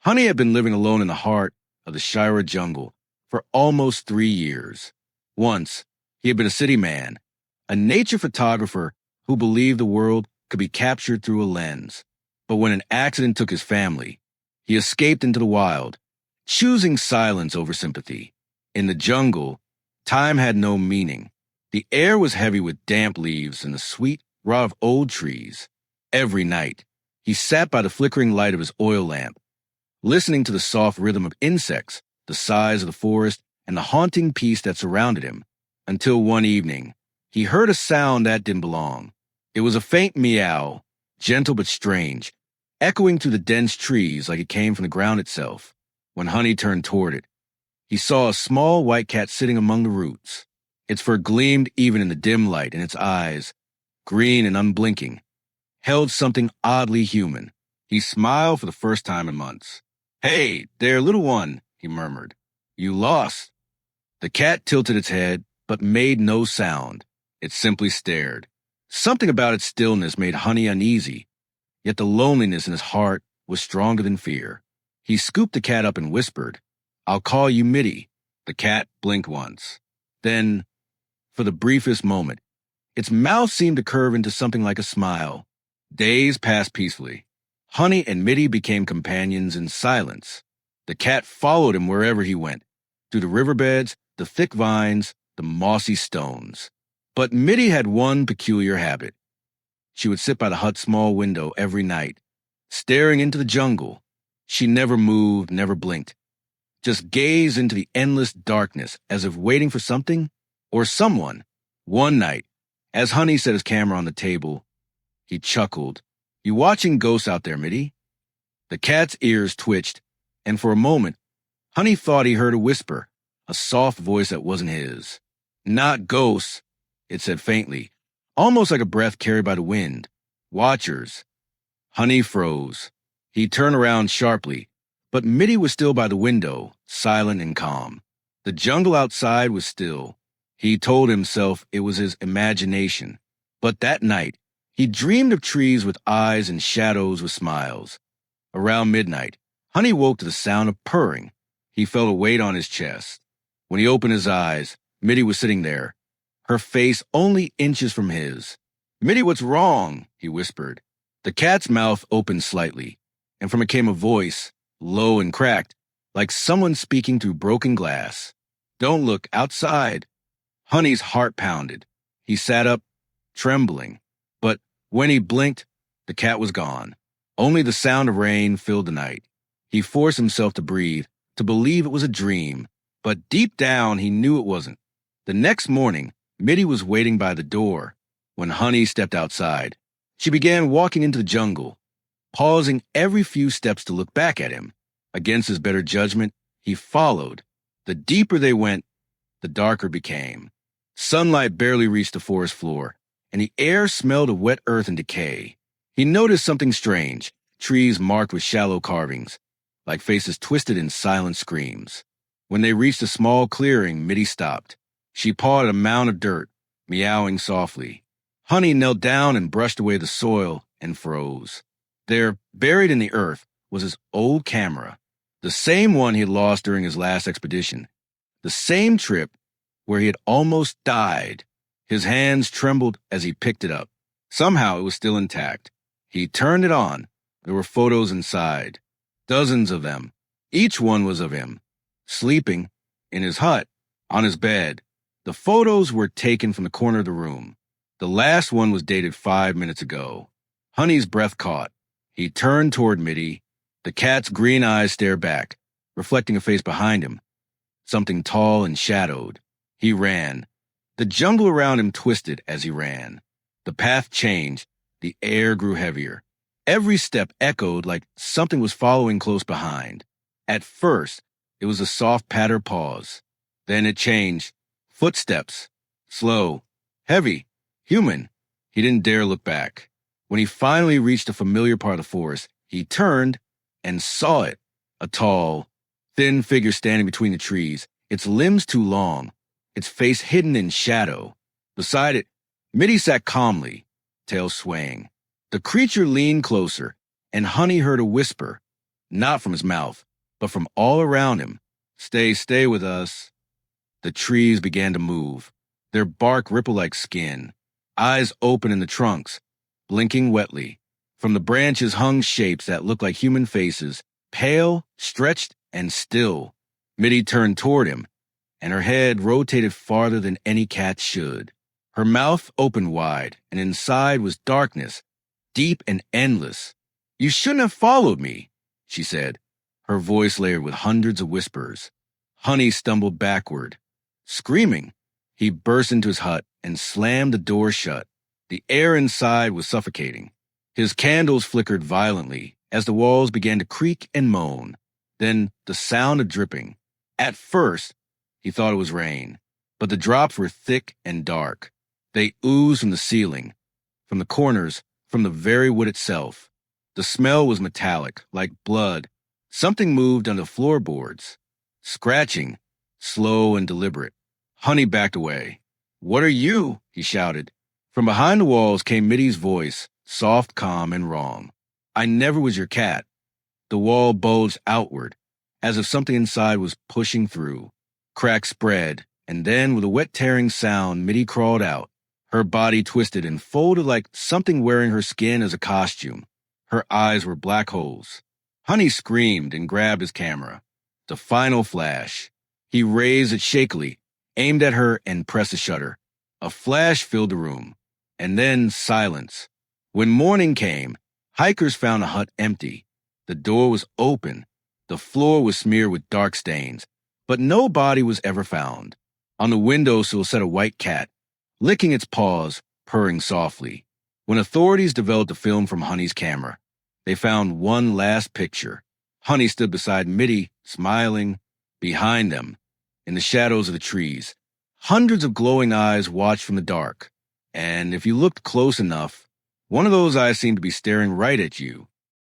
Honey had been living alone in the heart of the Shyora jungle for almost 3 years. Once, he had been a city man, a nature photographer who believed the world could be captured through a lens. But when an accident took his family, he escaped into the wild, choosing silence over sympathy. In the jungle, time had no meaning. The air was heavy with damp leaves and the sweet rot of old trees. Every night, he sat by the flickering light of his oil lamp, listening to the soft rhythm of insects, the sighs of the forest, and the haunting peace that surrounded him, until one evening, he heard a sound that didn't belong. It was a faint meow, gentle but strange, echoing through the dense trees like it came from the ground itself. When Honey turned toward it, he saw a small white cat sitting among the roots. Its fur gleamed even in the dim light, and its eyes, green and unblinking, held something oddly human. He smiled for the first time in months. "Hey, there, little one," he murmured. "You lost." The cat tilted its head, but made no sound. It simply stared. Something about its stillness made Honey uneasy, yet the loneliness in his heart was stronger than fear. He scooped the cat up and whispered, "I'll call you Mitty." The cat blinked once. Then, for the briefest moment, its mouth seemed to curve into something like a smile. Days passed peacefully. Honey and Mitty became companions in silence. The cat followed him wherever he went, through the riverbeds, the thick vines, the mossy stones. But Mitty had one peculiar habit. She would sit by the hut's small window every night, staring into the jungle. She never moved, never blinked, just gazed into the endless darkness as if waiting for something or someone. One night, as Honey set his camera on the table, he chuckled. "You watching ghosts out there, Mitty?" The cat's ears twitched, and for a moment, Honey thought he heard a whisper, a soft voice that wasn't his. "Not ghosts," it said faintly, almost like a breath carried by the wind. "Watchers." Honey froze. He turned around sharply, but Mitty was still by the window, silent and calm. The jungle outside was still. He told himself it was his imagination. But that night, he dreamed of trees with eyes and shadows with smiles. Around midnight, Honey woke to the sound of purring. He felt a weight on his chest. When he opened his eyes, Mitty was sitting there, her face only inches from his. "Mitty, what's wrong?" he whispered. The cat's mouth opened slightly, and from it came a voice, low and cracked, like someone speaking through broken glass. "Don't look outside." Honey's heart pounded. He sat up, trembling. But when he blinked, the cat was gone. Only the sound of rain filled the night. He forced himself to breathe, to believe it was a dream, but deep down he knew it wasn't. The next morning, Mitty was waiting by the door. When Honey stepped outside, she began walking into the jungle, pausing every few steps to look back at him. Against his better judgment, he followed. The deeper they went, the darker it became. Sunlight barely reached the forest floor, and the air smelled of wet earth and decay. He noticed something strange, trees marked with shallow carvings, like faces twisted in silent screams. When they reached a small clearing, Mitty stopped. She pawed at a mound of dirt, meowing softly. Honey knelt down and brushed away the soil and froze. There, buried in the earth, was his old camera, the same one he had lost during his last expedition, the same trip where he had almost died. His hands trembled as he picked it up. Somehow it was still intact. He turned it on. There were photos inside, dozens of them. Each one was of him, sleeping, in his hut, on his bed. The photos were taken from the corner of the room. The last one was dated 5 minutes ago. Honey's breath caught. He turned toward Mitty. The cat's green eyes stared back, reflecting a face behind him, something tall and shadowed. He ran. The jungle around him twisted as he ran. The path changed. The air grew heavier. Every step echoed like something was following close behind. At first, it was a soft patter pause. Then it changed. Footsteps. Slow. Heavy. Human. He didn't dare look back. When he finally reached a familiar part of the forest, he turned and saw it. A tall, thin figure standing between the trees, its limbs too long, its face hidden in shadow. Beside it, Mitty sat calmly, tail swaying. The creature leaned closer, and Honey heard a whisper, not from his mouth, but from all around him. Stay with us. The trees began to move. Their bark rippled like skin. Eyes open in the trunks, blinking wetly. From the branches hung shapes that looked like human faces, pale, stretched, and still. Mitty turned toward him, and her head rotated farther than any cat should. Her mouth opened wide, and inside was darkness, deep and endless. You shouldn't have followed me, she said, her voice layered with hundreds of whispers. Honey stumbled backward, screaming. He burst into his hut and slammed the door shut. The air inside was suffocating. His candles flickered violently as the walls began to creak and moan. Then the sound of dripping. At first, he thought it was rain, but the drops were thick and dark. They oozed from the ceiling, from the corners, from the very wood itself. The smell was metallic, like blood. Something moved on the floorboards, scratching, slow and deliberate. Honey backed away. What are you? He shouted. From behind the walls came Mitty's voice, soft, calm, and wrong. I never was your cat. The wall bulged outward, as if something inside was pushing through. Cracks spread, and then with a wet tearing sound, Mitty crawled out. Her body twisted and folded like something wearing her skin as a costume. Her eyes were black holes. Honey screamed and grabbed his camera. The final flash. He raised it shakily, aimed at her, and pressed the shutter. A flash filled the room, and then silence. When morning came, hikers found the hut empty. The door was open. The floor was smeared with dark stains, but no body was ever found. On the windowsill sat a white cat, licking its paws, purring softly. When authorities developed the film from Honey's camera, they found one last picture. Honey stood beside Mitty, smiling. Behind them, in the shadows of the trees, hundreds of glowing eyes watched from the dark. And if you looked close enough, one of those eyes seemed to be staring right at you.